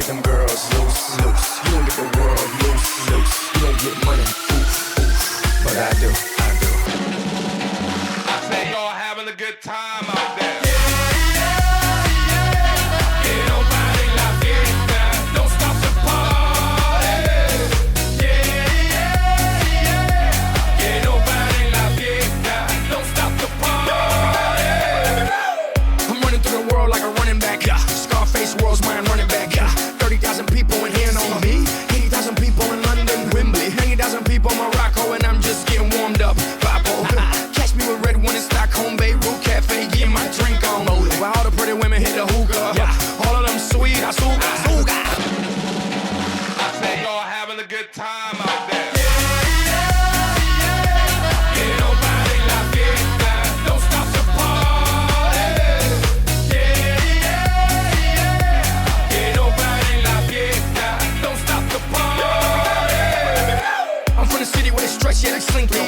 them girls loose, loose. You don't get the world loose, loose. You don't get money, oof, oof. But I do, I do. I say y'all having a good time out there. World's mine, running back. 30,000 people in here know me. 80,000 people in London, Wembley. 90,000 people in Morocco, and I'm just getting warmed up. Papo. Catch me with red one in Stockholm, Beirut Cafe, getting my drink on. While all the pretty women hit the hookah. All of them sweet, I say y'all having a good time out there. Yeah, like Slinky.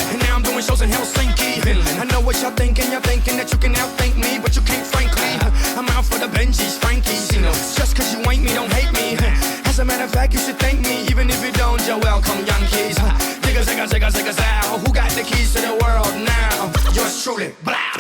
And now I'm doing shows in Helsinki. I know what y'all thinking that you can outthink me, but you can't, frankly. I'm out for the Benjis, Frankies. Just cause you ain't me, don't hate me. As a matter of fact, you should thank me, even if you don't. You're welcome, Yankees. Digga, zigga, zigga, zigga, zow. Who got the keys to the world now? Yours truly, blah.